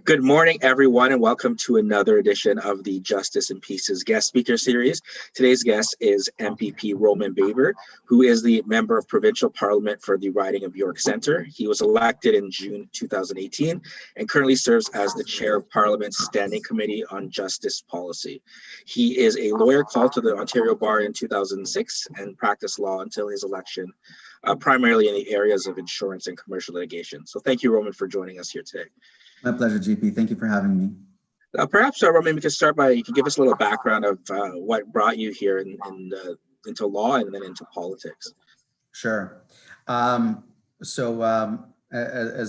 Good morning, everyone, and welcome to another edition of the Justice and Peace's guest speaker series. Today's guest is MPP Roman Baber, who is the Member of Provincial Parliament for the riding of York Centre. He was elected in June 2018 and currently serves as the Chair of Parliament's Standing Committee on Justice Policy. He is a lawyer called to the Ontario Bar in 2006 and practiced law until his election, primarily in the areas of insurance and commercial litigation. So thank you, Roman, for joining us here today. My pleasure, GP. Thank you for having me. Perhaps, Roman, we can start by, you can give us a little background of what brought you here into law and then into politics. Sure. As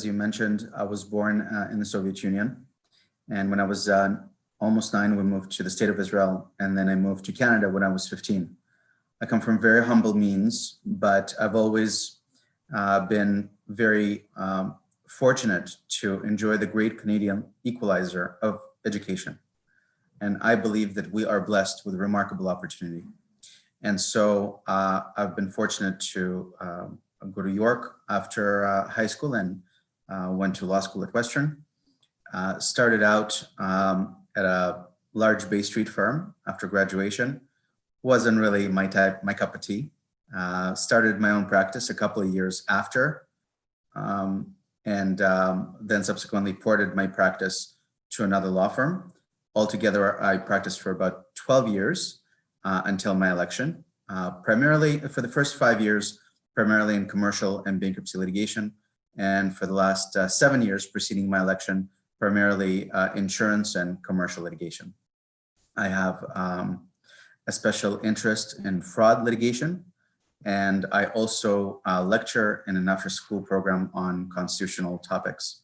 you mentioned, I was born in the Soviet Union. And when I was almost 9, we moved to the state of Israel. And then I moved to Canada when I was 15. I come from very humble means, but I've always been very fortunate to enjoy the great Canadian equalizer of education. And I believe that we are blessed with a remarkable opportunity. And so I've been fortunate to go to York after high school and went to law school at Western. Started out at a large Bay Street firm after graduation. Wasn't really my cup of tea. Started my own practice a couple of years after. And then subsequently ported my practice to another law firm. Altogether, I practiced for about 12 years until my election, primarily for the first 5 years, primarily in commercial and bankruptcy litigation. And for the last 7 years preceding my election, primarily insurance and commercial litigation. I have a special interest in fraud litigation. And I also lecture in an after-school program on constitutional topics.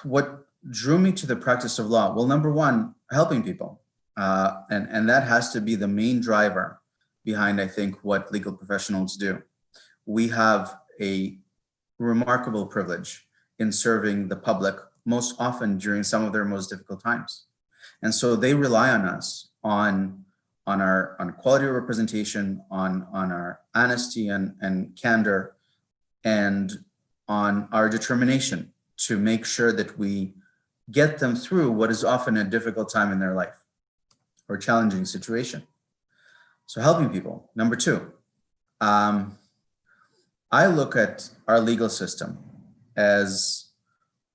What drew me to the practice of law? Well, number one, helping people. And that has to be the main driver behind, I think, what legal professionals do. We have a remarkable privilege in serving the public, most often during some of their most difficult times. And so they rely on us on quality of representation, on our honesty and candor, and on our determination to make sure that we get them through what is often a difficult time in their life or challenging situation. So helping people. Number two, I look at our legal system as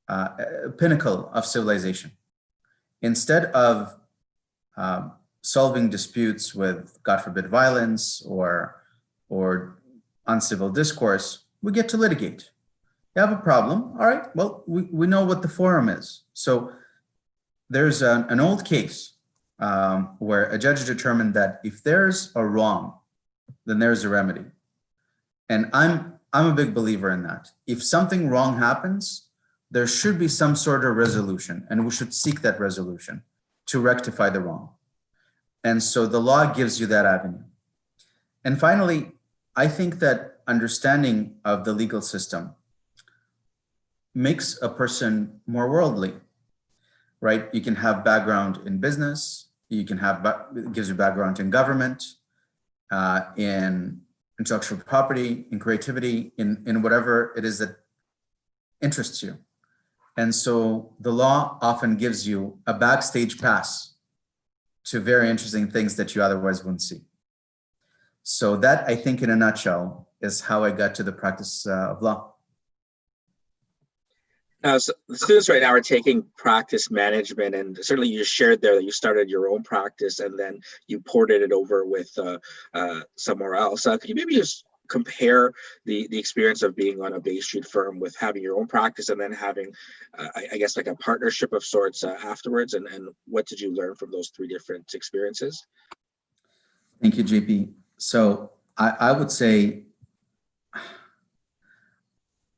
a pinnacle of civilization. Instead of solving disputes with, God forbid, violence or uncivil discourse, we get to litigate. You have a problem, all right, well, we know what the forum is. So there's an old case where a judge determined that if there's a wrong, then there's a remedy. And I'm a big believer in that. If something wrong happens, there should be some sort of resolution, and we should seek that resolution to rectify the wrong. And so the law gives you that avenue. And finally, I think that understanding of the legal system makes a person more worldly, right? You can have background in business, you can have, it gives you background in government, in intellectual property, in creativity, in whatever it is that interests you. And so the law often gives you a backstage pass to very interesting things that you otherwise wouldn't see. So that, I think, in a nutshell, is how I got to the practice of law. Now, so the students right now are taking practice management, and certainly you shared there that you started your own practice and then you ported it over with somewhere else. Could you maybe just compare the experience of being on a Bay Street firm with having your own practice and then having, I guess, like a partnership of sorts afterwards? And what did you learn from those three different experiences? Thank you, JP. So I would say,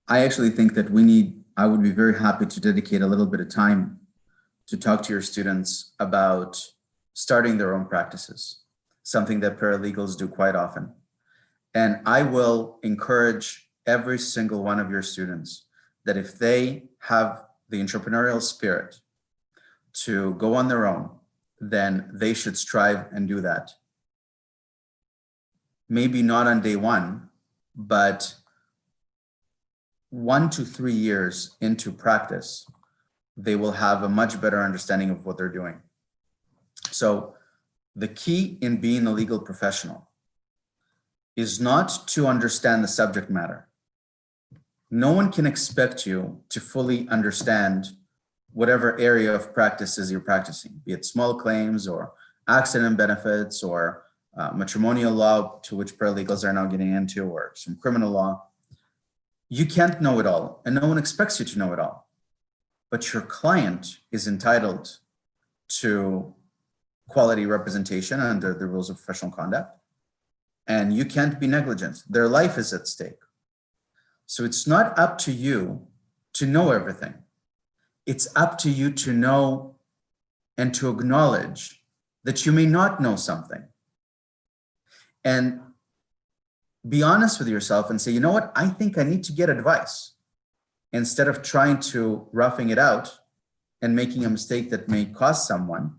I actually think that I would be very happy to dedicate a little bit of time to talk to your students about starting their own practices, something that paralegals do quite often. And I will encourage every single one of your students that if they have the entrepreneurial spirit to go on their own, then they should strive and do that. Maybe not on day one, but 1 to 3 years into practice, they will have a much better understanding of what they're doing. So the key in being a legal professional is not to understand the subject matter. No one can expect you to fully understand whatever area of practices you're practicing, be it small claims or accident benefits or matrimonial law, to which paralegals are now getting into, or some criminal law. You can't know it all, and no one expects you to know it all. But your client is entitled to quality representation under the rules of professional conduct, and you can't be negligent. Their life is at stake. So it's not up to you to know everything. It's up to you to know and to acknowledge that you may not know something. And be honest with yourself and say, you know what, I think I need to get advice, instead of trying to roughing it out and making a mistake that may cost someone.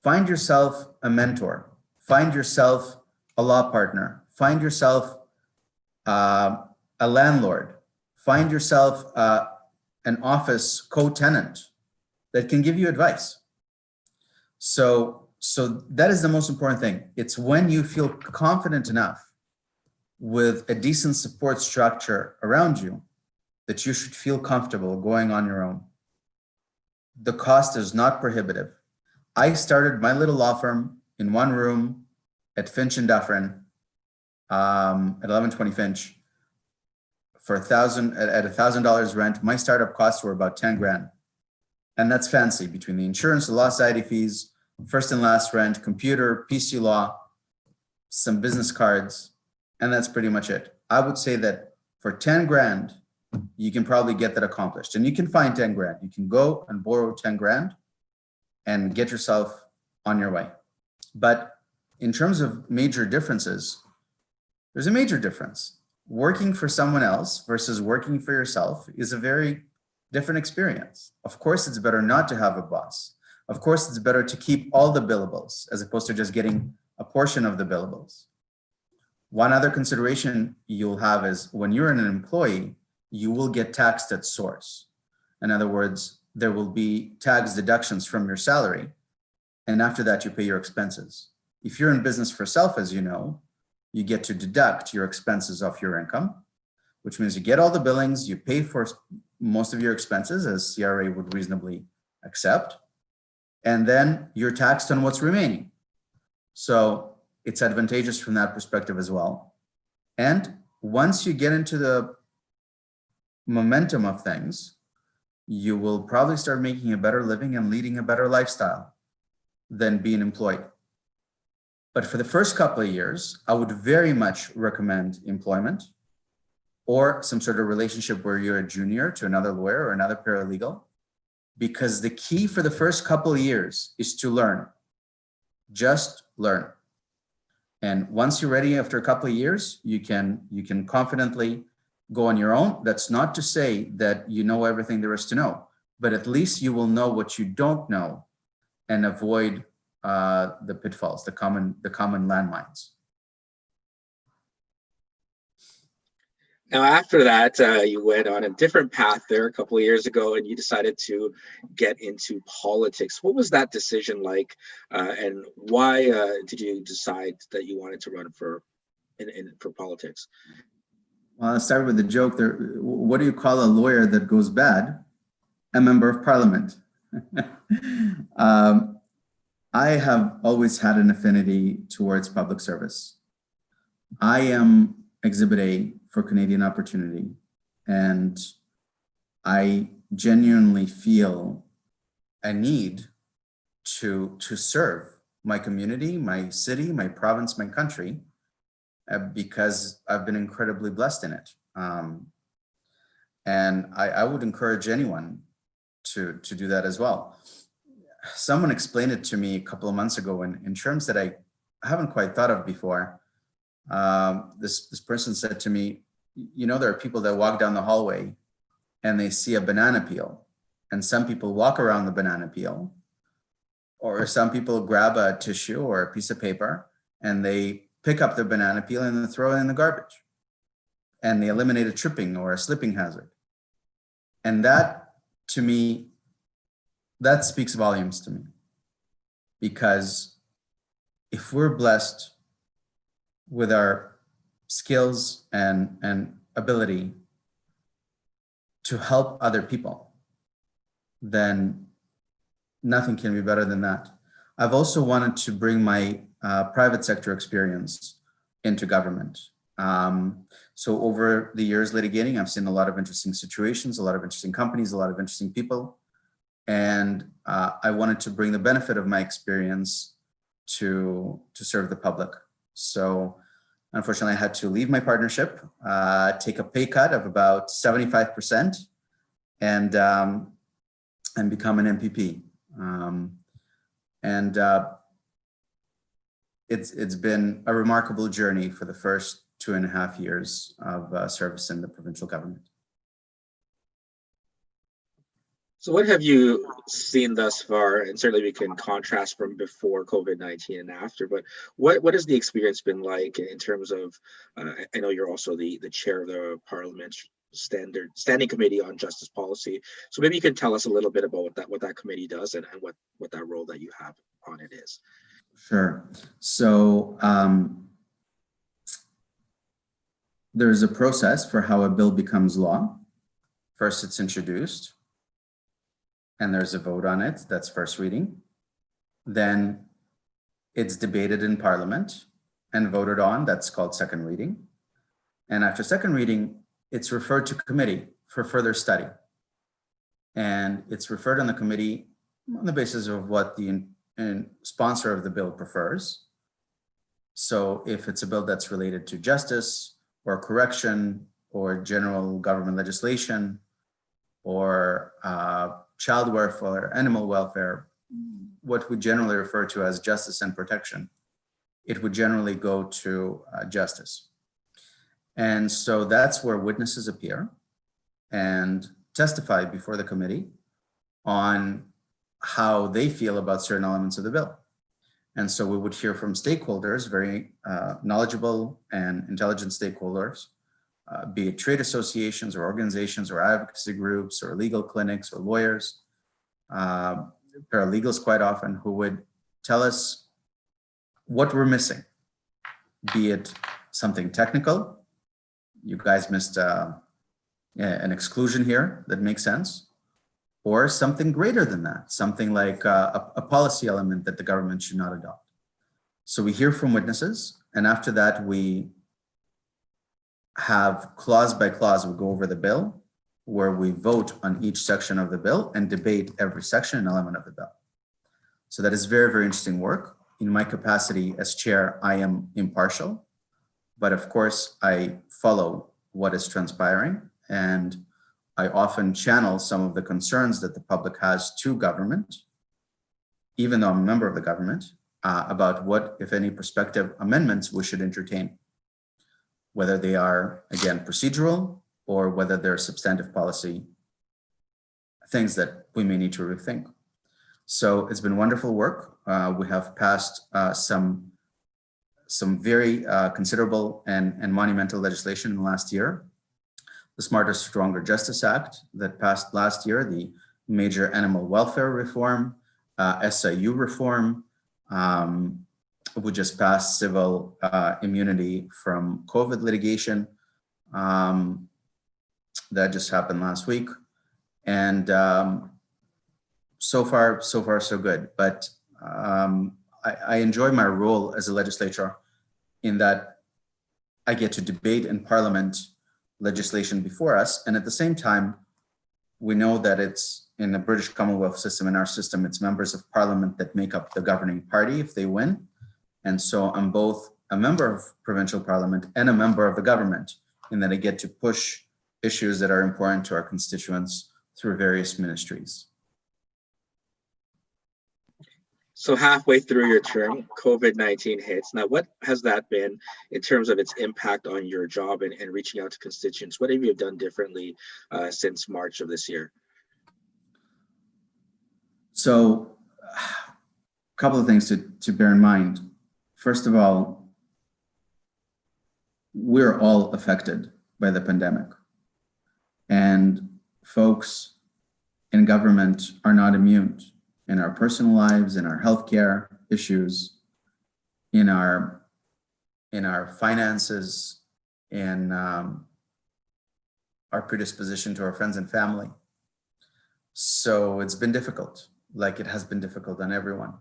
Find yourself a mentor, find yourself a law partner, find yourself a landlord, find yourself an office co-tenant that can give you advice. So that is the most important thing. It's when you feel confident enough with a decent support structure around you that you should feel comfortable going on your own. The cost is not prohibitive. I started my little law firm in one room at Finch and Dufferin at 1120 Finch for $1,000 rent. My startup costs were about 10 grand. And that's fancy, between the insurance, the law society fees, first and last rent, computer, PC law, some business cards, and that's pretty much it. I would say that for 10 grand, you can probably get that accomplished. And you can find 10 grand. You can go and borrow 10 grand and get yourself on your way. But in terms of major differences, there's a major difference. Working for someone else versus working for yourself is a very different experience. Of course, it's better not to have a boss. Of course, it's better to keep all the billables as opposed to just getting a portion of the billables. One other consideration you'll have is when you're an employee, you will get taxed at source. In other words, there will be tax deductions from your salary, and after that, you pay your expenses. If you're in business for self, as you know, you get to deduct your expenses off your income, which means you get all the billings, you pay for most of your expenses as CRA would reasonably accept, and then you're taxed on what's remaining. So it's advantageous from that perspective as well. And once you get into the momentum of things, you will probably start making a better living and leading a better lifestyle than being employed. But for the first couple of years, I would very much recommend employment or some sort of relationship where you're a junior to another lawyer or another paralegal, because the key for the first couple of years is to learn. Just learn. And once you're ready after a couple of years, you can confidently go on your own. That's not to say that you know everything there is to know, but at least you will know what you don't know and avoid the pitfalls, the common landmines. Now, after that, you went on a different path there a couple of years ago, and you decided to get into politics. What was that decision like, and why did you decide that you wanted to run for politics? Well, I'll start with the joke there. What do you call a lawyer that goes bad? A member of parliament. I have always had an affinity towards public service. I am Exhibit A for Canadian opportunity, and I genuinely feel a need to serve my community, my city, my province, my country, because I've been incredibly blessed in it. And I would encourage anyone to do that as well. Someone explained it to me a couple of months ago in terms that I haven't quite thought of before. This person said to me, you know, there are people that walk down the hallway and they see a banana peel, and some people walk around the banana peel, or some people grab a tissue or a piece of paper and they pick up the banana peel and then throw it in the garbage, and they eliminate a tripping or a slipping hazard. And that to me, that speaks volumes to me, because if we're blessed with our skills and ability to help other people, then nothing can be better than that. I've also wanted to bring my private sector experience into government. So over the years litigating, I've seen a lot of interesting situations, a lot of interesting companies, a lot of interesting people. And I wanted to bring the benefit of my experience to serve the public. So unfortunately, I had to leave my partnership, take a pay cut of about 75%, and become an MPP. It's been a remarkable journey for the first 2.5 years of service in the provincial government. So what have you seen thus far? And certainly we can contrast from before COVID-19 and after, but what has the experience been like in terms of, I know you're also the chair of the Parliament Standing Committee on Justice Policy. So maybe you can tell us a little bit about what that committee does and what that role that you have on it is. Sure. So there's a process for how a bill becomes law. First, it's introduced, and there's a vote on it. That's first reading. Then it's debated in Parliament and voted on. That's called second reading. And after second reading, it's referred to committee for further study. And it's referred on the committee on the basis of what the sponsor of the bill prefers. So if it's a bill that's related to justice or correction or general government legislation or child welfare, animal welfare, what we generally refer to as justice and protection, it would generally go to justice. And so that's where witnesses appear and testify before the committee on how they feel about certain elements of the bill. And so we would hear from stakeholders, very knowledgeable and intelligent stakeholders, be it trade associations or organizations or advocacy groups or legal clinics or lawyers, paralegals quite often, who would tell us what we're missing, be it something technical. You guys missed an exclusion here that makes sense, or something greater than that, something like a policy element that the government should not adopt. So we hear from witnesses, and after that, we have clause by clause, we go over the bill, where we vote on each section of the bill and debate every section and element of the bill. So that is very, very interesting work. In my capacity as chair, I am impartial, but of course I follow what is transpiring, and I often channel some of the concerns that the public has to government, even though I'm a member of the government, about what, if any, prospective amendments we should entertain, whether they are, again, procedural or whether they're substantive policy things that we may need to rethink. So it's been wonderful work. We have passed some very considerable and monumental legislation in the last year. The Smarter, Stronger Justice Act that passed last year, the major animal welfare reform, SIU reform. We just passed civil immunity from COVID litigation. That just happened last week. And so far, so good. But I enjoy my role as a legislator in that I get to debate in Parliament legislation before us. And at the same time, we know that it's in the British Commonwealth system, in our system, it's members of Parliament that make up the governing party if they win. And so I'm both a member of provincial Parliament and a member of the government, in that I get to push issues that are important to our constituents through various ministries. So halfway through your term, COVID-19 hits. Now, what has that been in terms of its impact on your job and reaching out to constituents? What have you done differently since March of this year? So a couple of things to bear in mind. First of all, we're all affected by the pandemic. And folks in government are not immune in our personal lives, in our healthcare issues, in our finances, in our predisposition to our friends and family. So it's been difficult, like it has been difficult on everyone.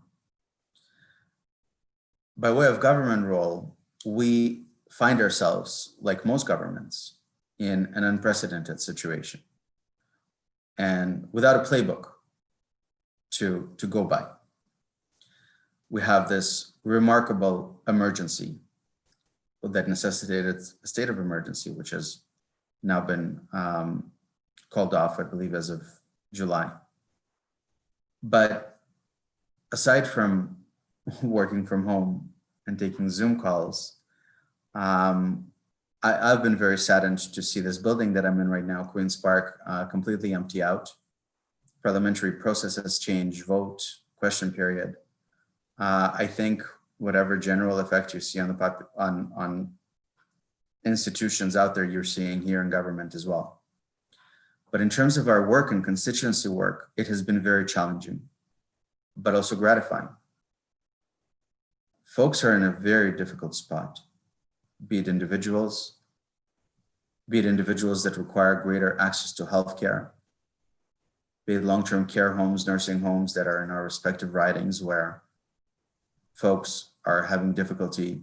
By way of government role, we find ourselves, like most governments, in an unprecedented situation and without a playbook to go by. We have this remarkable emergency that necessitated a state of emergency, which has now been called off, I believe, as of July. But aside from working from home and taking Zoom calls, I've been very saddened to see this building that I'm in right now, Queen's Park, completely empty out. Parliamentary processes change, vote, question period. I think whatever general effect you see on on institutions out there, you're seeing here in government as well. But in terms of our work and constituency work, it has been very challenging, but also gratifying. Folks are in a very difficult spot, be it individuals that require greater access to healthcare, be it long-term care homes, nursing homes that are in our respective ridings where folks are having difficulty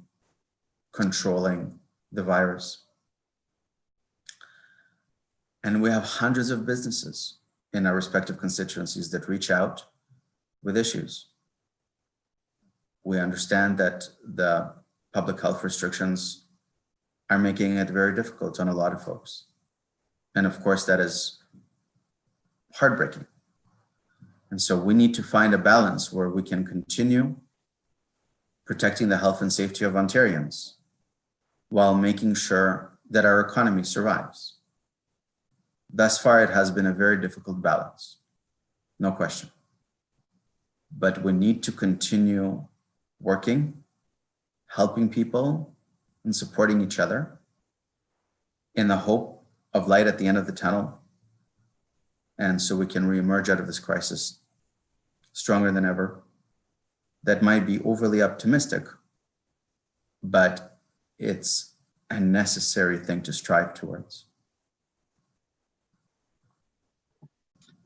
controlling the virus. And we have hundreds of businesses in our respective constituencies that reach out with issues. We understand that the public health restrictions are making it very difficult on a lot of folks. And of course, that is heartbreaking. And so we need to find a balance where we can continue protecting the health and safety of Ontarians while making sure that our economy survives. Thus far, it has been a very difficult balance, no question. But we need to continue working, helping people, and supporting each other in the hope of light at the end of the tunnel. And so we can reemerge out of this crisis stronger than ever. That might be overly optimistic, but it's a necessary thing to strive towards.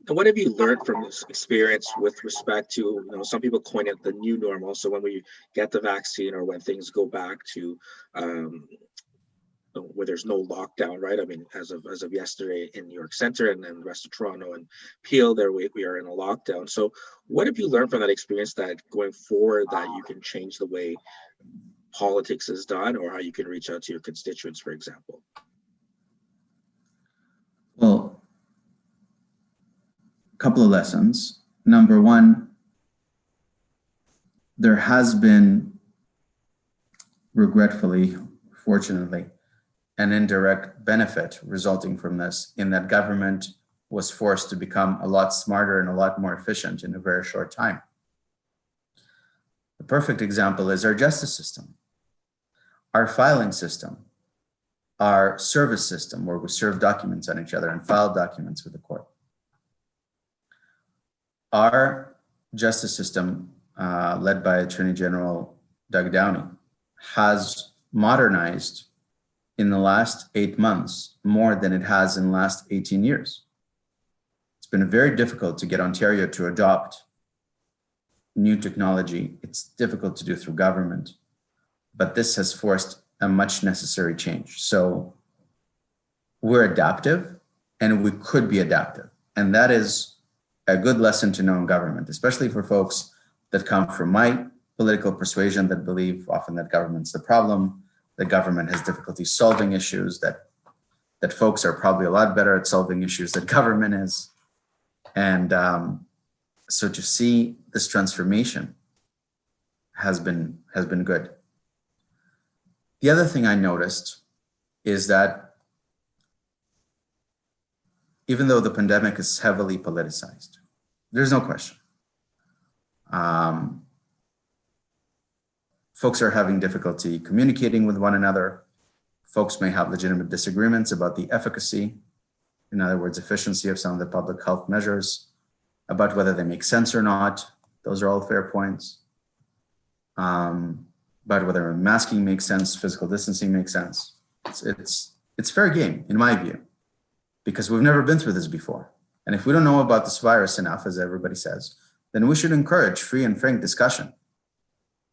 And what have you learned from this experience with respect to, some people coin it the new normal. So when we get the vaccine or when things go back to where there's no lockdown, right? I mean, as of yesterday in New York Center and then the rest of Toronto and Peel, there we are in a lockdown. So what have you learned from that experience that going forward that you can change the way politics is done or how you can reach out to your constituents, for example? Well, a couple of lessons. Number one, there has been, regretfully, fortunately, an indirect benefit resulting from this in that government was forced to become a lot smarter and a lot more efficient in a very short time. The perfect example is our justice system, our filing system, our service system where we serve documents on each other and file documents with the court. Our justice system, led by Attorney General Doug Downey, has modernized in the last 8 months more than it has in the last 18 years. It's been very difficult to get Ontario to adopt new technology. It's difficult to do through government, but this has forced a much necessary change. So we're adaptive and we could be adaptive. And that is a good lesson to know in government, especially for folks that come from my political persuasion that believe often that government's the problem, that government has difficulty solving issues, that folks are probably a lot better at solving issues than government is. And so to see this transformation has been good. The other thing I noticed is that even though the pandemic is heavily politicized, there's no question. Folks are having difficulty communicating with one another. Folks may have legitimate disagreements about the efficacy, in other words, efficiency of some of the public health measures. about whether they make sense or not. Those are all fair points. About whether masking makes sense, physical distancing makes sense. It's fair game, in my view, because we've never been through this before. And if we don't know about this virus enough, as everybody says, then we should encourage free and frank discussion.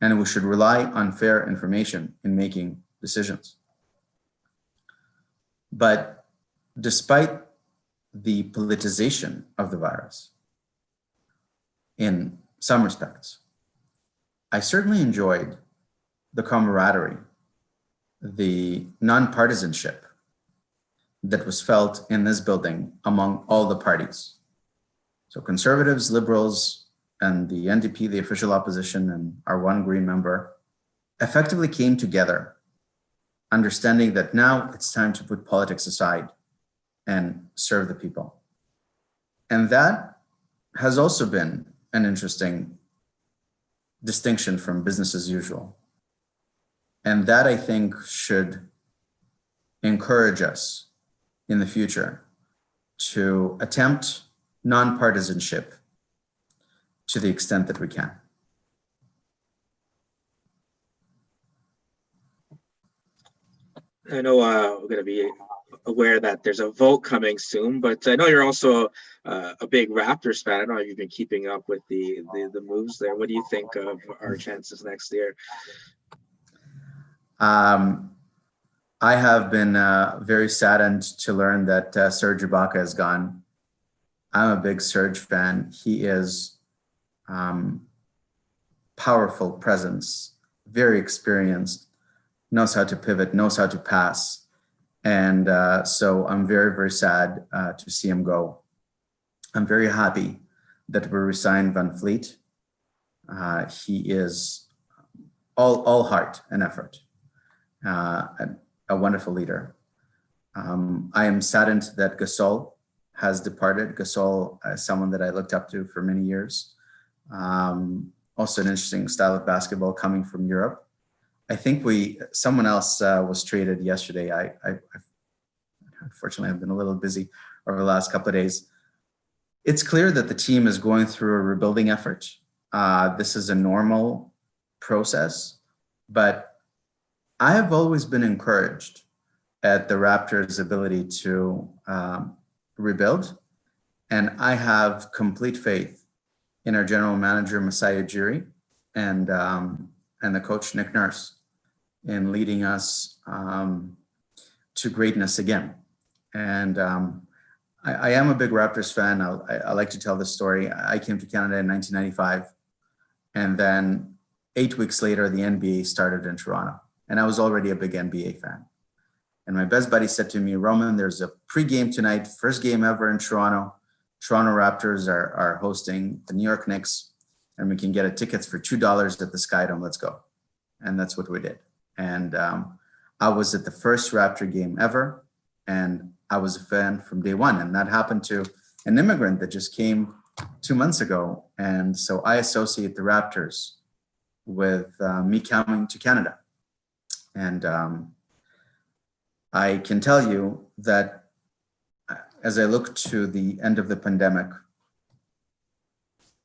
And we should rely on fair information in making decisions. But despite the politicization of the virus, in some respects, I certainly enjoyed the camaraderie, the nonpartisanship that was felt in this building among all the parties. So conservatives, liberals, and the NDP, the official opposition, and our one Green member effectively came together, understanding that now it's time to put politics aside and serve the people. And that has also been an interesting distinction from business as usual. And that, I think, should encourage us in the future to attempt nonpartisanship to the extent that we can. I know we're going to be aware that there's a vote coming soon, but I know you're also a big Raptors fan. I don't know if you've been keeping up with the moves there. What do you think of our chances next year? I have been very saddened to learn that Serge Ibaka is gone. I'm a big Serge fan. He is powerful presence, very experienced, knows how to pivot, knows how to pass. And so I'm very, very sad to see him go. I'm very happy that we resigned Van Fleet. He is all heart and effort, a wonderful leader. I am saddened that Gasol has departed. Gasol is someone that I looked up to for many years. Also an interesting style of basketball coming from Europe. I think someone else was traded yesterday. I unfortunately have been a little busy over the last couple of days. It's clear that the team is going through a rebuilding effort. This is a normal process, but I have always been encouraged at the Raptors' ability to rebuild, and I have complete faith in our general manager Masai Ujiri and the coach Nick Nurse in leading us to greatness again. And I am a big Raptors fan. I like to tell this story. I came to Canada in 1995, and then 8 weeks later, the NBA started in Toronto, and I was already a big NBA fan. And my best buddy said to me, Roman, there's a pregame tonight, first game ever in Toronto. Toronto Raptors are hosting the New York Knicks, and we can get tickets for $2 at the Skydome. Let's go. And that's what we did. And I was at the first Raptor game ever, and I was a fan from day one. And that happened to an immigrant that just came 2 months ago. And so I associate the Raptors with me coming to Canada. And I can tell you that as I look to the end of the pandemic,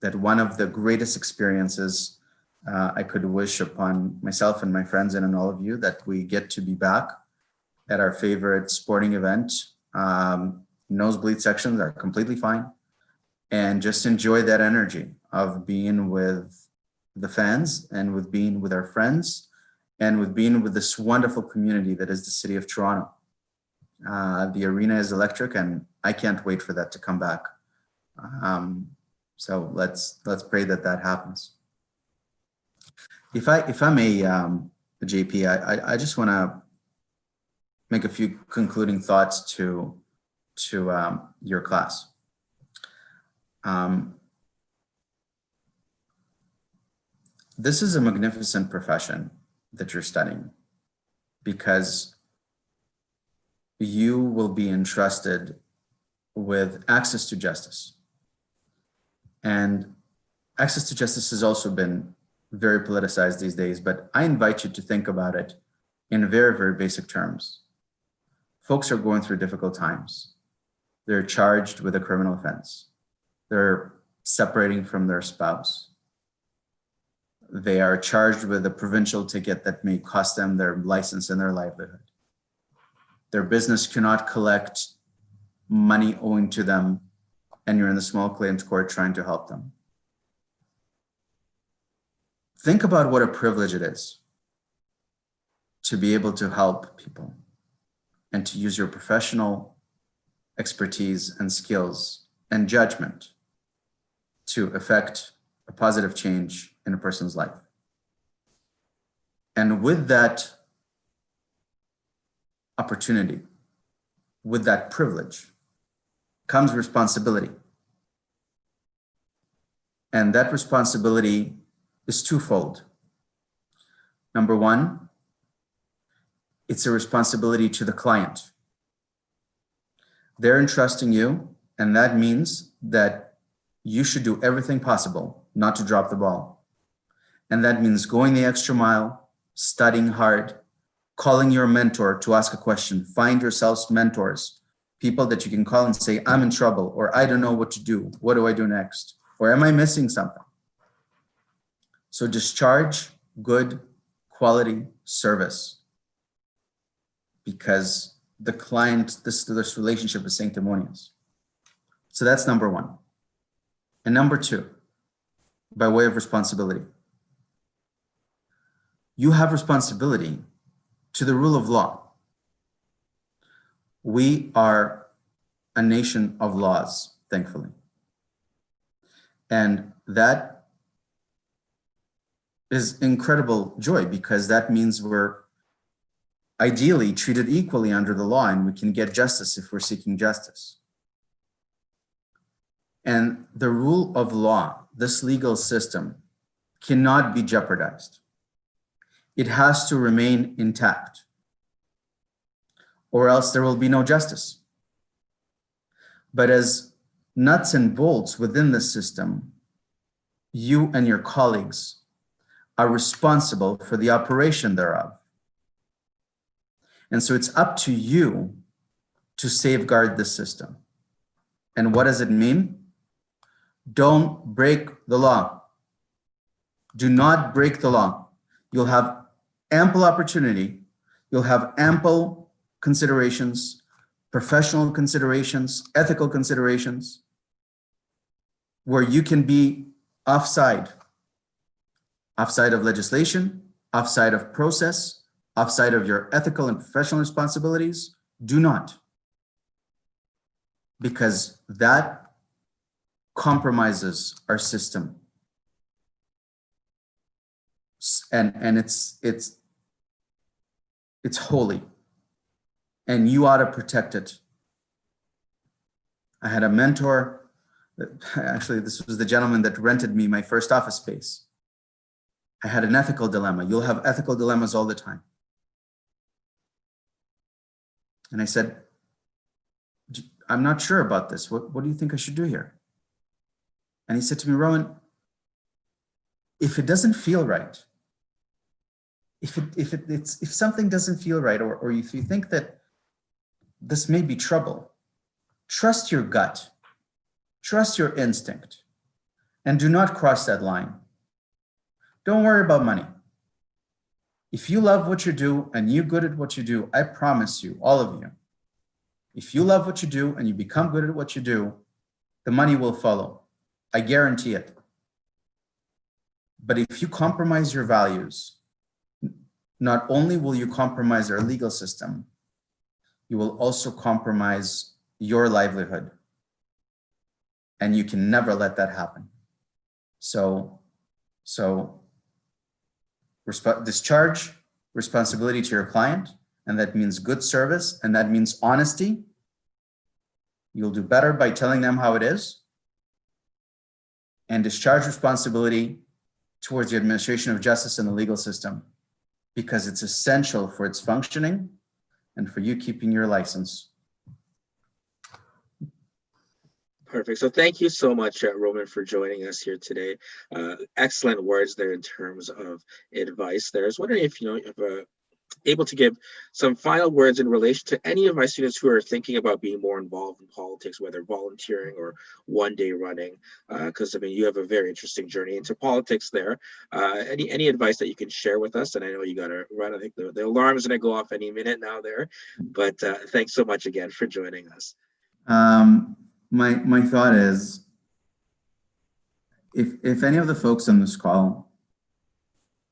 that one of the greatest experiences I could wish upon myself and my friends and all of you, that we get to be back at our favorite sporting event. Nosebleed sections are completely fine. And just enjoy that energy of being with the fans and with being with our friends and with being with this wonderful community that is the city of Toronto. The arena is electric, and I can't wait for that to come back. So let's pray that happens. If I may, JP, I just want to make a few concluding thoughts to your class. This is a magnificent profession that you're studying, because you will be entrusted with access to justice. And access to justice has also been very politicized these days, but I invite you to think about it in very, very basic terms. Folks are going through difficult times. They're charged with a criminal offense. They're separating from their spouse. They are charged with a provincial ticket that may cost them their license and their livelihood. Their business cannot collect money owing to them, and you're in the small claims court trying to help them. Think about what a privilege it is to be able to help people and to use your professional expertise and skills and judgment to effect a positive change in a person's life. And with that opportunity, with that privilege, comes responsibility. And that responsibility is twofold. Number one, it's a responsibility to the client. They're entrusting you, and that means that you should do everything possible not to drop the ball. And that means going the extra mile, studying hard, calling your mentor to ask a question. Find yourselves mentors, people that you can call and say, I'm in trouble, or I don't know what to do. What do I do next? Or am I missing something? So discharge good quality service, because the client, this relationship is sanctimonious. So that's number one. And number two, by way of responsibility, you have responsibility to the rule of law. We are a nation of laws, thankfully. And that is incredible joy, because that means we're ideally treated equally under the law, and we can get justice if we're seeking justice. And the rule of law, this legal system, cannot be jeopardized. It has to remain intact, or else there will be no justice. But as nuts and bolts within the system, you and your colleagues are responsible for the operation thereof. And so it's up to you to safeguard the system. And what does it mean? Don't break the law. Do not break the law. You'll have ample opportunity. You'll have ample considerations, professional considerations, ethical considerations, where you can be offside of legislation, offside of process, offside of your ethical and professional responsibilities. Do not, because that compromises our system. And it's holy, and you ought to protect it. I had a mentor, actually this was the gentleman that rented me my first office space. I had an ethical dilemma. You'll have ethical dilemmas all the time. And I said, I'm not sure about this. What do you think I should do here? And he said to me, Rowan, if it doesn't feel right, if something doesn't feel right, or if you think that this may be trouble, trust your gut, trust your instinct, and do not cross that line. Don't worry about money. If you love what you do and you're good at what you do, I promise you, all of you, if you love what you do and you become good at what you do, the money will follow. I guarantee it. But if you compromise your values, not only will you compromise our legal system, you will also compromise your livelihood. And you can never let that happen. So discharge responsibility to your client, and that means good service, and that means honesty. You'll do better by telling them how it is. And discharge responsibility towards the administration of justice in the legal system, because it's essential for its functioning and for you keeping your license. Perfect. So thank you so much, Roman, for joining us here today. Excellent words there in terms of advice there. I was wondering if, able to give some final words in relation to any of my students who are thinking about being more involved in politics, whether volunteering or one day running, because I mean, you have a very interesting journey into politics there. Any advice that you can share with us? And I know you got to run. I think the alarm's going to go off any minute now there, but thanks so much again for joining us. My thought is, if any of the folks on this call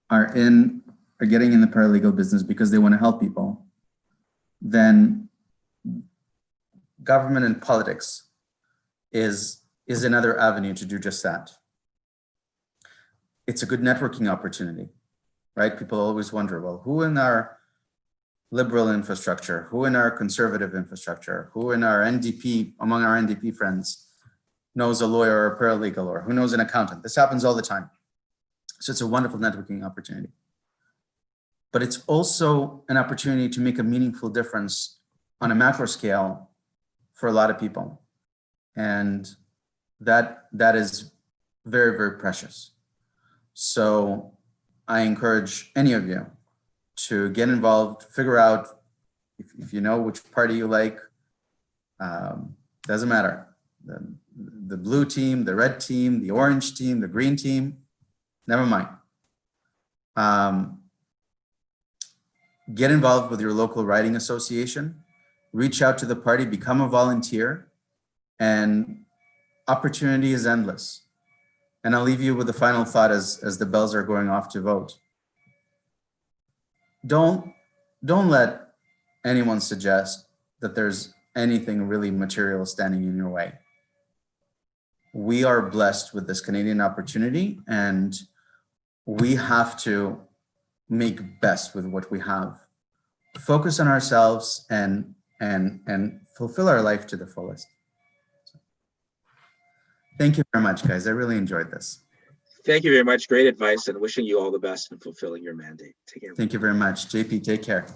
are getting in the paralegal business because they want to help people, then government and politics is another avenue to do just that. It's a good networking opportunity, right? People always wonder, well, who in our liberal infrastructure, who in our conservative infrastructure, who in our NDP, among our NDP friends, knows a lawyer or a paralegal, or who knows an accountant? This happens all the time. So it's a wonderful networking opportunity. But it's also an opportunity to make a meaningful difference on a macro scale for a lot of people. And that is very, very precious. So I encourage any of you to get involved, figure out if you know which party you like, doesn't matter. The blue team, the red team, the orange team, the green team, never mind. Get involved with your local writing association, reach out to the party, become a volunteer, and opportunity is endless. And I'll leave you with the final thought as the bells are going off to vote. Don't let anyone suggest that there's anything really material standing in your way. We are blessed with this Canadian opportunity, and we have to make best with what we have. Focus on ourselves and fulfill our life to the fullest. So, thank you very much, guys. I really enjoyed this. Thank you very much. Great advice, and wishing you all the best in fulfilling your mandate. Take care. Thank you very much. JP, take care.